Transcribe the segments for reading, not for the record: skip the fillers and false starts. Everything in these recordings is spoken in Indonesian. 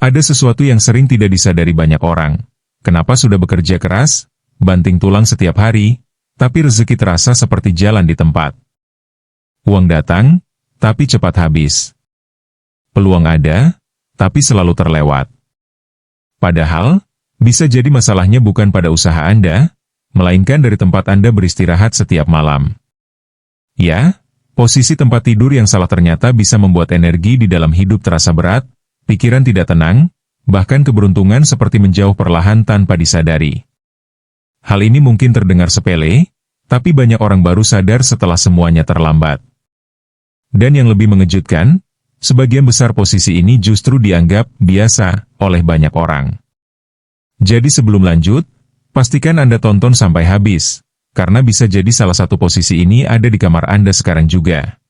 Ada sesuatu yang sering tidak disadari banyak orang. Kenapa sudah bekerja keras, banting tulang setiap hari, tapi rezeki terasa seperti jalan di tempat. Uang datang, tapi cepat habis. Peluang ada, tapi selalu terlewat. Padahal, bisa jadi masalahnya bukan pada usaha Anda, melainkan dari tempat Anda beristirahat setiap malam. Ya, posisi tempat tidur yang salah ternyata bisa membuat energi di dalam hidup terasa berat, pikiran tidak tenang, bahkan keberuntungan seperti menjauh perlahan tanpa disadari. Hal ini mungkin terdengar sepele, tapi banyak orang baru sadar setelah semuanya terlambat. Dan yang lebih mengejutkan, sebagian besar posisi ini justru dianggap biasa oleh banyak orang. Jadi sebelum lanjut, pastikan Anda tonton sampai habis, karena bisa jadi salah satu posisi ini ada di kamar Anda sekarang juga.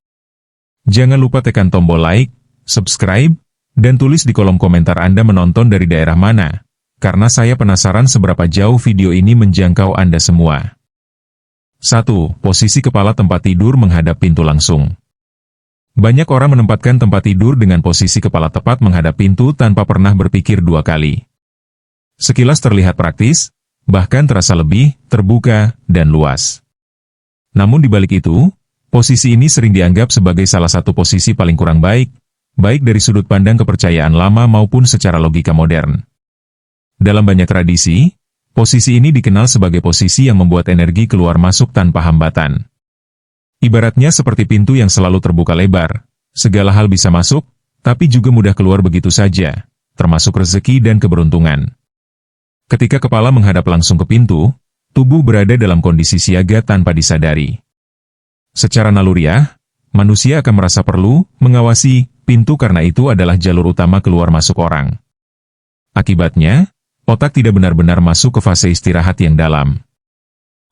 Jangan lupa tekan tombol like, subscribe, dan tulis di kolom komentar Anda menonton dari daerah mana, karena saya penasaran seberapa jauh video ini menjangkau Anda semua. 1. Posisi kepala tempat tidur menghadap pintu langsung. Banyak orang menempatkan tempat tidur dengan posisi kepala tepat menghadap pintu tanpa pernah berpikir dua kali. Sekilas terlihat praktis, bahkan terasa lebih terbuka dan luas. Namun di balik itu, posisi ini sering dianggap sebagai salah satu posisi paling kurang baik dari sudut pandang kepercayaan lama maupun secara logika modern. Dalam banyak tradisi, posisi ini dikenal sebagai posisi yang membuat energi keluar masuk tanpa hambatan. Ibaratnya seperti pintu yang selalu terbuka lebar, segala hal bisa masuk, tapi juga mudah keluar begitu saja, termasuk rezeki dan keberuntungan. Ketika kepala menghadap langsung ke pintu, tubuh berada dalam kondisi siaga tanpa disadari. Secara naluriah, manusia akan merasa perlu mengawasi pintu karena itu adalah jalur utama keluar masuk orang. Akibatnya, otak tidak benar-benar masuk ke fase istirahat yang dalam.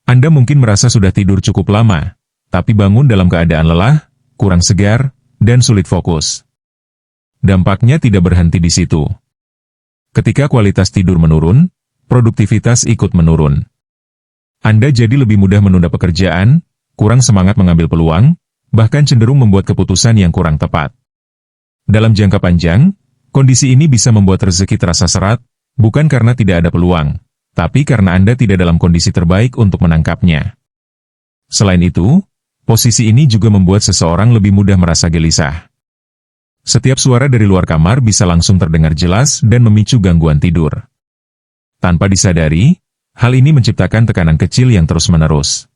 Anda mungkin merasa sudah tidur cukup lama, tapi bangun dalam keadaan lelah, kurang segar, dan sulit fokus. Dampaknya tidak berhenti di situ. Ketika kualitas tidur menurun, produktivitas ikut menurun. Anda jadi lebih mudah menunda pekerjaan, kurang semangat mengambil peluang, bahkan cenderung membuat keputusan yang kurang tepat. Dalam jangka panjang, kondisi ini bisa membuat rezeki terasa serat, bukan karena tidak ada peluang, tapi karena Anda tidak dalam kondisi terbaik untuk menangkapnya. Selain itu, posisi ini juga membuat seseorang lebih mudah merasa gelisah. Setiap suara dari luar kamar bisa langsung terdengar jelas dan memicu gangguan tidur. Tanpa disadari, hal ini menciptakan tekanan kecil yang terus-menerus.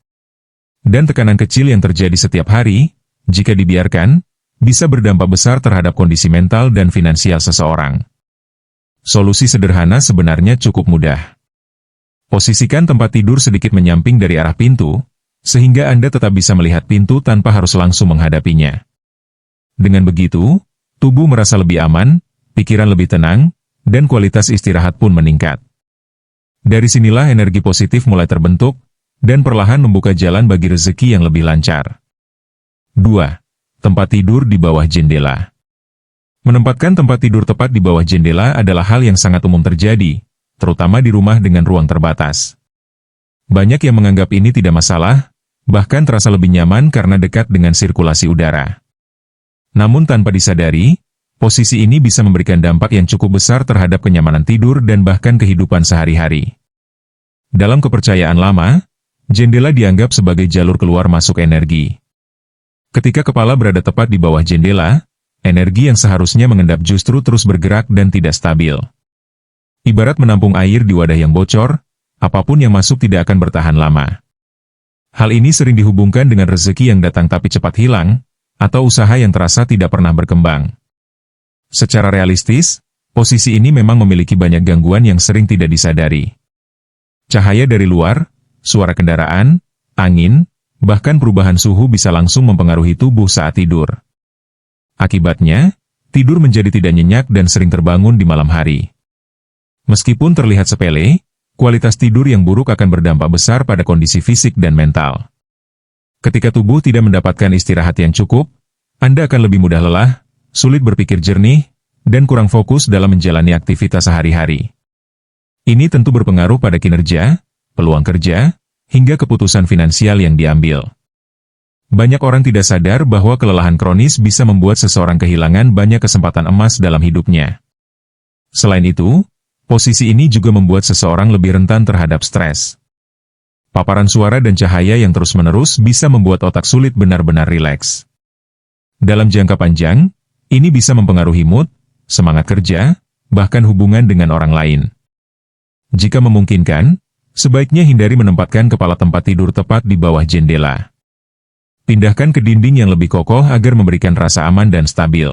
Dan tekanan kecil yang terjadi setiap hari, jika dibiarkan, bisa berdampak besar terhadap kondisi mental dan finansial seseorang. Solusi sederhana sebenarnya cukup mudah. Posisikan tempat tidur sedikit menyamping dari arah pintu, sehingga Anda tetap bisa melihat pintu tanpa harus langsung menghadapinya. Dengan begitu, tubuh merasa lebih aman, pikiran lebih tenang, dan kualitas istirahat pun meningkat. Dari sinilah energi positif mulai terbentuk, dan perlahan membuka jalan bagi rezeki yang lebih lancar. 2. Tempat tidur di bawah jendela. Menempatkan tempat tidur tepat di bawah jendela adalah hal yang sangat umum terjadi, terutama di rumah dengan ruang terbatas. Banyak yang menganggap ini tidak masalah, bahkan terasa lebih nyaman karena dekat dengan sirkulasi udara. Namun tanpa disadari, posisi ini bisa memberikan dampak yang cukup besar terhadap kenyamanan tidur dan bahkan kehidupan sehari-hari. Dalam kepercayaan lama, jendela dianggap sebagai jalur keluar masuk energi. Ketika kepala berada tepat di bawah jendela, energi yang seharusnya mengendap justru terus bergerak dan tidak stabil. Ibarat menampung air di wadah yang bocor, apapun yang masuk tidak akan bertahan lama. Hal ini sering dihubungkan dengan rezeki yang datang tapi cepat hilang, atau usaha yang terasa tidak pernah berkembang. Secara realistis, posisi ini memang memiliki banyak gangguan yang sering tidak disadari. Cahaya dari luar, suara kendaraan, angin, bahkan perubahan suhu bisa langsung mempengaruhi tubuh saat tidur. Akibatnya, tidur menjadi tidak nyenyak dan sering terbangun di malam hari. Meskipun terlihat sepele, kualitas tidur yang buruk akan berdampak besar pada kondisi fisik dan mental. Ketika tubuh tidak mendapatkan istirahat yang cukup, Anda akan lebih mudah lelah, sulit berpikir jernih, dan kurang fokus dalam menjalani aktivitas sehari-hari. Ini tentu berpengaruh pada kinerja, peluang kerja, hingga keputusan finansial yang diambil. Banyak orang tidak sadar bahwa kelelahan kronis bisa membuat seseorang kehilangan banyak kesempatan emas dalam hidupnya. Selain itu, posisi ini juga membuat seseorang lebih rentan terhadap stres. Paparan suara dan cahaya yang terus-menerus bisa membuat otak sulit benar-benar rileks. Dalam jangka panjang, ini bisa mempengaruhi mood, semangat kerja, bahkan hubungan dengan orang lain. Jika memungkinkan, sebaiknya hindari menempatkan kepala tempat tidur tepat di bawah jendela. Pindahkan ke dinding yang lebih kokoh agar memberikan rasa aman dan stabil.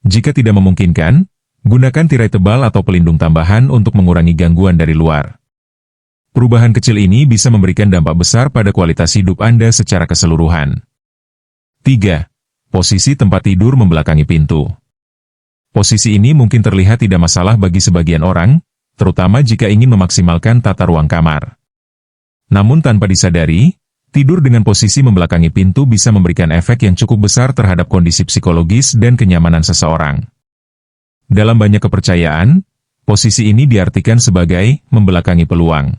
Jika tidak memungkinkan, gunakan tirai tebal atau pelindung tambahan untuk mengurangi gangguan dari luar. Perubahan kecil ini bisa memberikan dampak besar pada kualitas hidup Anda secara keseluruhan. 3. Posisi tempat tidur membelakangi pintu. Posisi ini mungkin terlihat tidak masalah bagi sebagian orang, terutama jika ingin memaksimalkan tata ruang kamar. Namun tanpa disadari, tidur dengan posisi membelakangi pintu bisa memberikan efek yang cukup besar terhadap kondisi psikologis dan kenyamanan seseorang. Dalam banyak kepercayaan, posisi ini diartikan sebagai membelakangi peluang.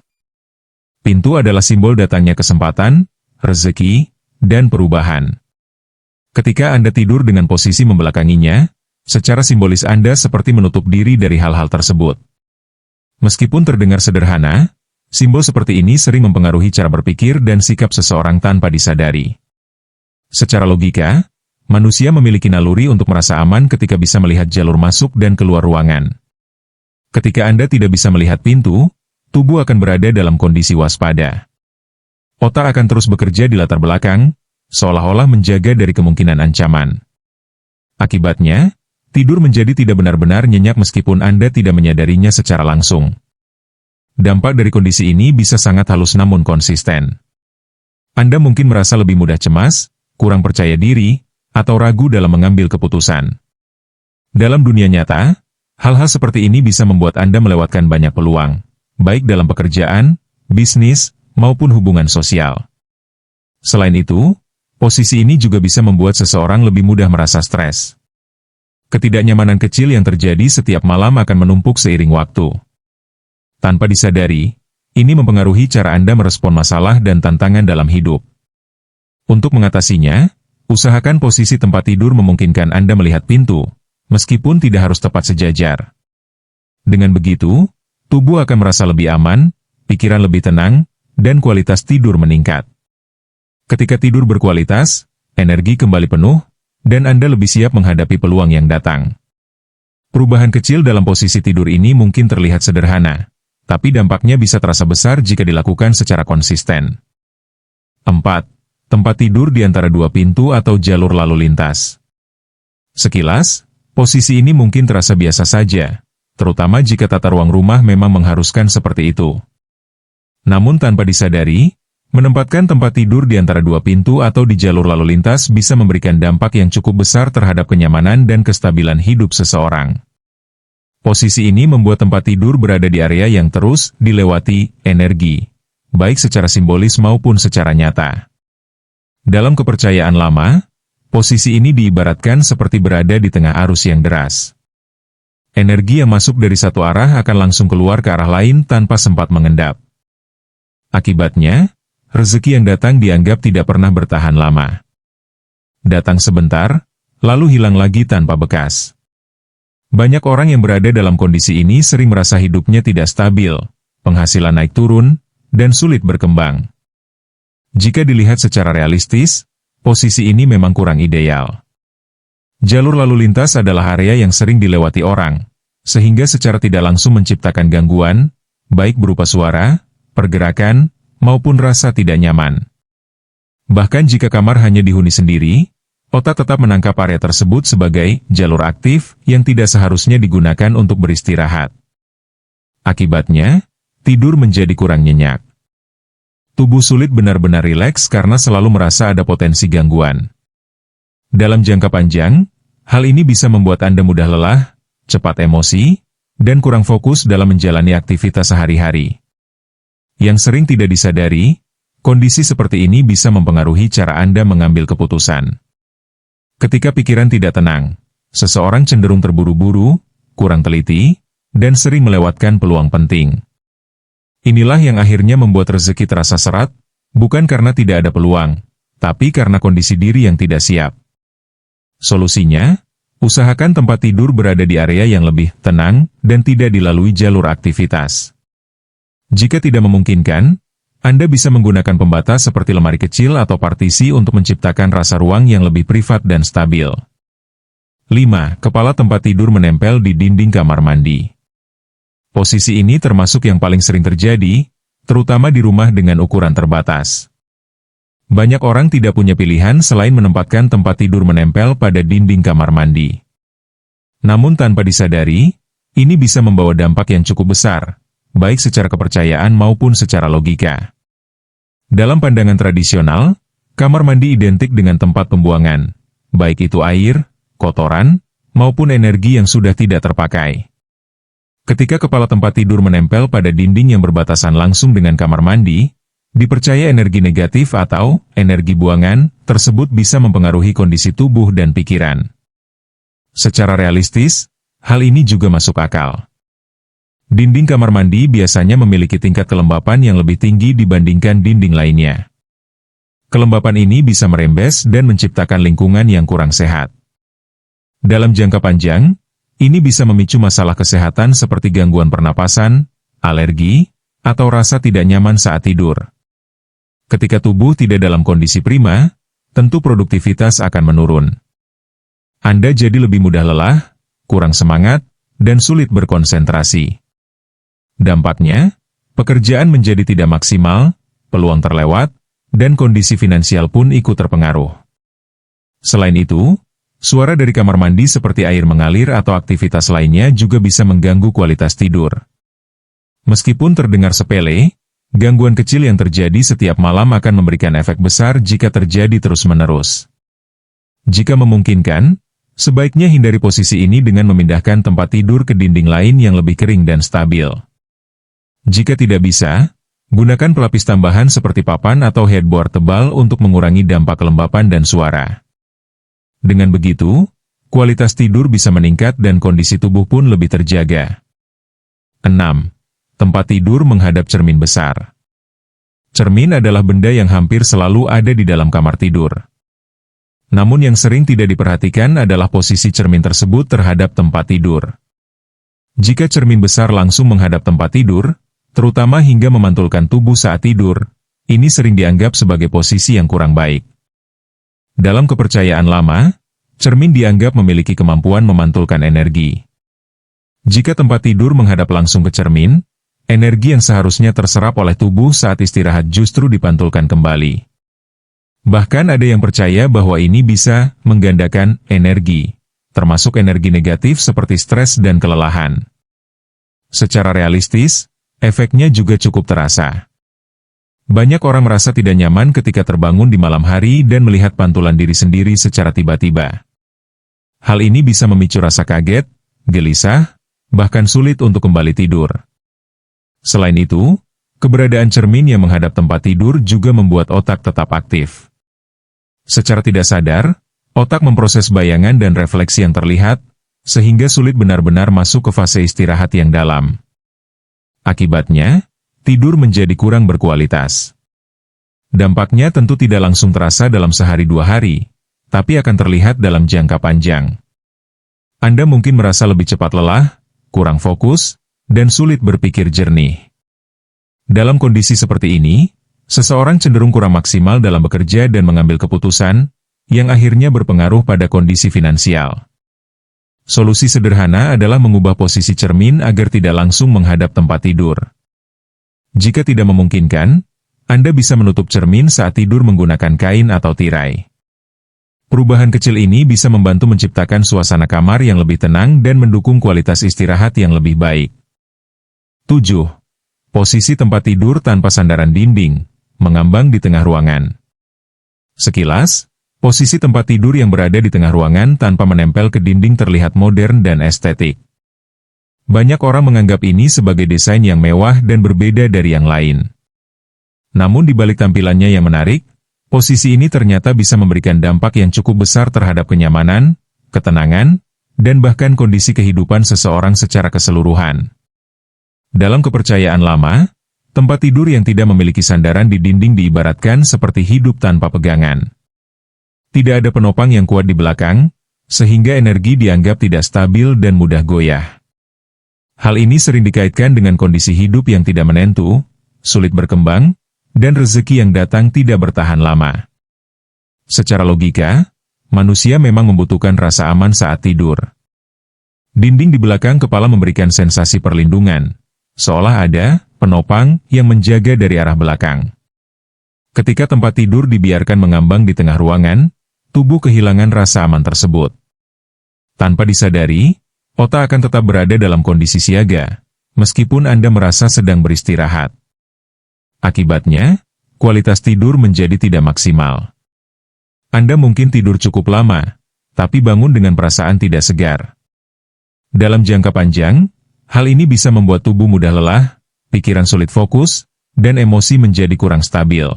Pintu adalah simbol datangnya kesempatan, rezeki, dan perubahan. Ketika Anda tidur dengan posisi membelakanginya, secara simbolis Anda seperti menutup diri dari hal-hal tersebut. Meskipun terdengar sederhana, simbol seperti ini sering mempengaruhi cara berpikir dan sikap seseorang tanpa disadari. Secara logika, manusia memiliki naluri untuk merasa aman ketika bisa melihat jalur masuk dan keluar ruangan. Ketika Anda tidak bisa melihat pintu, tubuh akan berada dalam kondisi waspada. Otak akan terus bekerja di latar belakang, seolah-olah menjaga dari kemungkinan ancaman. Akibatnya, tidur menjadi tidak benar-benar nyenyak meskipun Anda tidak menyadarinya secara langsung. Dampak dari kondisi ini bisa sangat halus namun konsisten. Anda mungkin merasa lebih mudah cemas, kurang percaya diri, atau ragu dalam mengambil keputusan. Dalam dunia nyata, hal-hal seperti ini bisa membuat Anda melewatkan banyak peluang, baik dalam pekerjaan, bisnis, maupun hubungan sosial. Selain itu, posisi ini juga bisa membuat seseorang lebih mudah merasa stres. Ketidaknyamanan kecil yang terjadi setiap malam akan menumpuk seiring waktu. Tanpa disadari, ini mempengaruhi cara Anda merespon masalah dan tantangan dalam hidup. Untuk mengatasinya, usahakan posisi tempat tidur memungkinkan Anda melihat pintu, meskipun tidak harus tepat sejajar. Dengan begitu, tubuh akan merasa lebih aman, pikiran lebih tenang, dan kualitas tidur meningkat. Ketika tidur berkualitas, energi kembali penuh, dan Anda lebih siap menghadapi peluang yang datang. Perubahan kecil dalam posisi tidur ini mungkin terlihat sederhana, tapi dampaknya bisa terasa besar jika dilakukan secara konsisten. 4. Tempat tidur di antara dua pintu atau jalur lalu lintas. Sekilas, posisi ini mungkin terasa biasa saja, terutama jika tata ruang rumah memang mengharuskan seperti itu. Namun tanpa disadari, menempatkan tempat tidur di antara dua pintu atau di jalur lalu lintas bisa memberikan dampak yang cukup besar terhadap kenyamanan dan kestabilan hidup seseorang. Posisi ini membuat tempat tidur berada di area yang terus dilewati energi, baik secara simbolis maupun secara nyata. Dalam kepercayaan lama, posisi ini diibaratkan seperti berada di tengah arus yang deras. Energi yang masuk dari satu arah akan langsung keluar ke arah lain tanpa sempat mengendap. Akibatnya, rezeki yang datang dianggap tidak pernah bertahan lama. Datang sebentar, lalu hilang lagi tanpa bekas. Banyak orang yang berada dalam kondisi ini sering merasa hidupnya tidak stabil, penghasilan naik turun, dan sulit berkembang. Jika dilihat secara realistis, posisi ini memang kurang ideal. Jalur lalu lintas adalah area yang sering dilewati orang, sehingga secara tidak langsung menciptakan gangguan, baik berupa suara, pergerakan, maupun rasa tidak nyaman. Bahkan jika kamar hanya dihuni sendiri, otak tetap menangkap area tersebut sebagai jalur aktif yang tidak seharusnya digunakan untuk beristirahat. Akibatnya, tidur menjadi kurang nyenyak. Tubuh sulit benar-benar rileks karena selalu merasa ada potensi gangguan. Dalam jangka panjang, hal ini bisa membuat Anda mudah lelah, cepat emosi, dan kurang fokus dalam menjalani aktivitas sehari-hari. Yang sering tidak disadari, kondisi seperti ini bisa mempengaruhi cara Anda mengambil keputusan. Ketika pikiran tidak tenang, seseorang cenderung terburu-buru, kurang teliti, dan sering melewatkan peluang penting. Inilah yang akhirnya membuat rezeki terasa seret, bukan karena tidak ada peluang, tapi karena kondisi diri yang tidak siap. Solusinya, Usahakan tempat tidur berada di area yang lebih tenang dan tidak dilalui jalur aktivitas. Jika tidak memungkinkan, Anda bisa menggunakan pembatas seperti lemari kecil atau partisi untuk menciptakan rasa ruang yang lebih privat dan stabil. 5. Kepala tempat tidur menempel di dinding kamar mandi. Posisi ini termasuk yang paling sering terjadi, terutama di rumah dengan ukuran terbatas. Banyak orang tidak punya pilihan selain menempatkan tempat tidur menempel pada dinding kamar mandi. Namun tanpa disadari, ini bisa membawa dampak yang cukup besar, baik secara kepercayaan maupun secara logika. Dalam pandangan tradisional, kamar mandi identik dengan tempat pembuangan, baik itu air, kotoran, maupun energi yang sudah tidak terpakai. Ketika kepala tempat tidur menempel pada dinding yang berbatasan langsung dengan kamar mandi, dipercaya energi negatif atau energi buangan tersebut bisa mempengaruhi kondisi tubuh dan pikiran. Secara realistis, hal ini juga masuk akal. Dinding kamar mandi biasanya memiliki tingkat kelembapan yang lebih tinggi dibandingkan dinding lainnya. Kelembapan ini bisa merembes dan menciptakan lingkungan yang kurang sehat. Dalam jangka panjang, ini bisa memicu masalah kesehatan seperti gangguan pernapasan, alergi, atau rasa tidak nyaman saat tidur. Ketika tubuh tidak dalam kondisi prima, tentu produktivitas akan menurun. Anda jadi lebih mudah lelah, kurang semangat, dan sulit berkonsentrasi. Dampaknya, pekerjaan menjadi tidak maksimal, peluang terlewat, dan kondisi finansial pun ikut terpengaruh. Selain itu, suara dari kamar mandi seperti air mengalir atau aktivitas lainnya juga bisa mengganggu kualitas tidur. Meskipun terdengar sepele, gangguan kecil yang terjadi setiap malam akan memberikan efek besar jika terjadi terus-menerus. Jika memungkinkan, sebaiknya hindari posisi ini dengan memindahkan tempat tidur ke dinding lain yang lebih kering dan stabil. Jika tidak bisa, gunakan pelapis tambahan seperti papan atau headboard tebal untuk mengurangi dampak kelembapan dan suara. Dengan begitu, kualitas tidur bisa meningkat dan kondisi tubuh pun lebih terjaga. 6. Tempat tidur menghadap cermin besar. Cermin adalah benda yang hampir selalu ada di dalam kamar tidur. Namun yang sering tidak diperhatikan adalah posisi cermin tersebut terhadap tempat tidur. Jika cermin besar langsung menghadap tempat tidur, terutama hingga memantulkan tubuh saat tidur, ini sering dianggap sebagai posisi yang kurang baik. Dalam kepercayaan lama, cermin dianggap memiliki kemampuan memantulkan energi. Jika tempat tidur menghadap langsung ke cermin, energi yang seharusnya terserap oleh tubuh saat istirahat justru dipantulkan kembali. Bahkan ada yang percaya bahwa ini bisa menggandakan energi, termasuk energi negatif seperti stres dan kelelahan. Secara realistis, efeknya juga cukup terasa. Banyak orang merasa tidak nyaman ketika terbangun di malam hari dan melihat pantulan diri sendiri secara tiba-tiba. Hal ini bisa memicu rasa kaget, gelisah, bahkan sulit untuk kembali tidur. Selain itu, keberadaan cermin yang menghadap tempat tidur juga membuat otak tetap aktif. Secara tidak sadar, otak memproses bayangan dan refleksi yang terlihat, sehingga sulit benar-benar masuk ke fase istirahat yang dalam. Akibatnya, tidur menjadi kurang berkualitas. Dampaknya tentu tidak langsung terasa dalam sehari dua hari, tapi akan terlihat dalam jangka panjang. Anda mungkin merasa lebih cepat lelah, kurang fokus, dan sulit berpikir jernih. Dalam kondisi seperti ini, seseorang cenderung kurang maksimal dalam bekerja dan mengambil keputusan, yang akhirnya berpengaruh pada kondisi finansial. Solusi sederhana adalah mengubah posisi cermin agar tidak langsung menghadap tempat tidur. Jika tidak memungkinkan, Anda bisa menutup cermin saat tidur menggunakan kain atau tirai. Perubahan kecil ini bisa membantu menciptakan suasana kamar yang lebih tenang dan mendukung kualitas istirahat yang lebih baik. 7. Posisi tempat tidur tanpa sandaran dinding, mengambang di tengah ruangan. Sekilas, posisi tempat tidur yang berada di tengah ruangan tanpa menempel ke dinding terlihat modern dan estetik. Banyak orang menganggap ini sebagai desain yang mewah dan berbeda dari yang lain. Namun di balik tampilannya yang menarik, posisi ini ternyata bisa memberikan dampak yang cukup besar terhadap kenyamanan, ketenangan, dan bahkan kondisi kehidupan seseorang secara keseluruhan. Dalam kepercayaan lama, tempat tidur yang tidak memiliki sandaran di dinding diibaratkan seperti hidup tanpa pegangan. Tidak ada penopang yang kuat di belakang, sehingga energi dianggap tidak stabil dan mudah goyah. Hal ini sering dikaitkan dengan kondisi hidup yang tidak menentu, sulit berkembang, dan rezeki yang datang tidak bertahan lama. Secara logika, manusia memang membutuhkan rasa aman saat tidur. Dinding di belakang kepala memberikan sensasi perlindungan, seolah ada penopang yang menjaga dari arah belakang. Ketika tempat tidur dibiarkan mengambang di tengah ruangan, tubuh kehilangan rasa aman tersebut. Tanpa disadari, otak akan tetap berada dalam kondisi siaga, meskipun Anda merasa sedang beristirahat. Akibatnya, kualitas tidur menjadi tidak maksimal. Anda mungkin tidur cukup lama, tapi bangun dengan perasaan tidak segar. Dalam jangka panjang, hal ini bisa membuat tubuh mudah lelah, pikiran sulit fokus, dan emosi menjadi kurang stabil.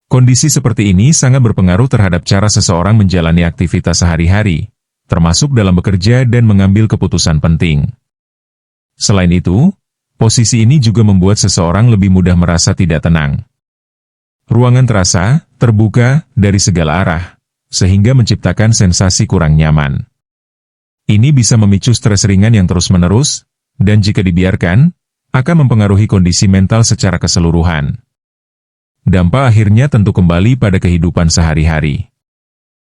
Kondisi seperti ini sangat berpengaruh terhadap cara seseorang menjalani aktivitas sehari-hari, termasuk dalam bekerja dan mengambil keputusan penting. Selain itu, posisi ini juga membuat seseorang lebih mudah merasa tidak tenang. Ruangan terasa terbuka dari segala arah, sehingga menciptakan sensasi kurang nyaman. Ini bisa memicu stres ringan yang terus-menerus, dan jika dibiarkan, akan mempengaruhi kondisi mental secara keseluruhan. Dampak akhirnya tentu kembali pada kehidupan sehari-hari.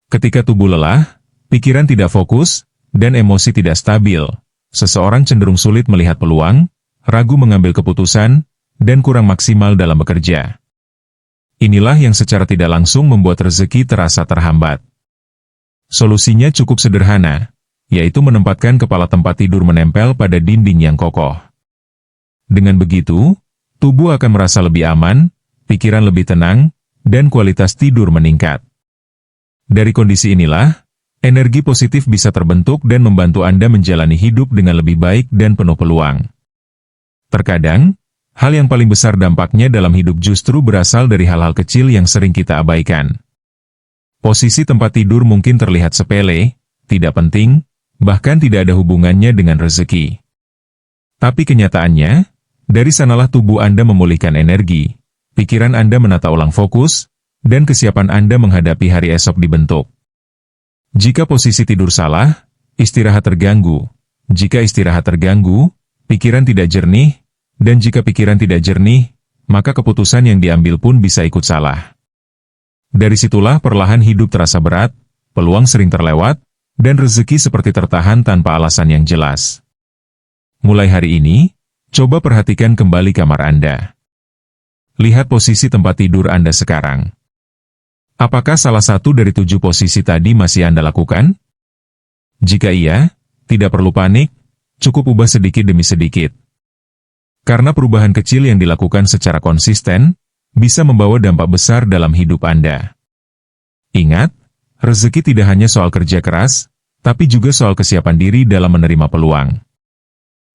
Ketika tubuh lelah, pikiran tidak fokus, dan emosi tidak stabil, seseorang cenderung sulit melihat peluang, ragu mengambil keputusan, dan kurang maksimal dalam bekerja. Inilah yang secara tidak langsung membuat rezeki terasa terhambat. Solusinya cukup sederhana, yaitu menempatkan kepala tempat tidur menempel pada dinding yang kokoh. Dengan begitu, tubuh akan merasa lebih aman, pikiran lebih tenang, dan kualitas tidur meningkat. Dari kondisi inilah, energi positif bisa terbentuk dan membantu Anda menjalani hidup dengan lebih baik dan penuh peluang. Terkadang, hal yang paling besar dampaknya dalam hidup justru berasal dari hal-hal kecil yang sering kita abaikan. Posisi tempat tidur mungkin terlihat sepele, tidak penting, bahkan tidak ada hubungannya dengan rezeki. Tapi kenyataannya, dari sanalah tubuh Anda memulihkan energi, pikiran Anda menata ulang fokus, dan kesiapan Anda menghadapi hari esok dibentuk. Jika posisi tidur salah, istirahat terganggu. Jika istirahat terganggu, pikiran tidak jernih, dan jika pikiran tidak jernih, maka keputusan yang diambil pun bisa ikut salah. Dari situlah perlahan hidup terasa berat, peluang sering terlewat, dan rezeki seperti tertahan tanpa alasan yang jelas. Mulai hari ini, coba perhatikan kembali kamar Anda. Lihat posisi tempat tidur Anda sekarang. Apakah salah satu dari 7 posisi tadi masih Anda lakukan? Jika iya, tidak perlu panik, cukup ubah sedikit demi sedikit. Karena perubahan kecil yang dilakukan secara konsisten, bisa membawa dampak besar dalam hidup Anda. Ingat, rezeki tidak hanya soal kerja keras, tapi juga soal kesiapan diri dalam menerima peluang.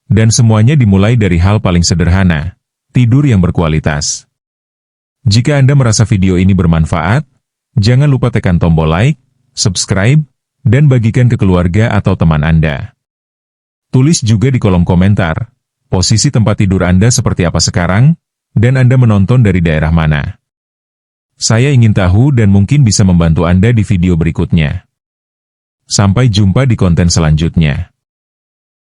Dan semuanya dimulai dari hal paling sederhana, tidur yang berkualitas. Jika Anda merasa video ini bermanfaat, jangan lupa tekan tombol like, subscribe, dan bagikan ke keluarga atau teman Anda. Tulis juga di kolom komentar, posisi tempat tidur Anda seperti apa sekarang, dan Anda menonton dari daerah mana. Saya ingin tahu dan mungkin bisa membantu Anda di video berikutnya. Sampai jumpa di konten selanjutnya.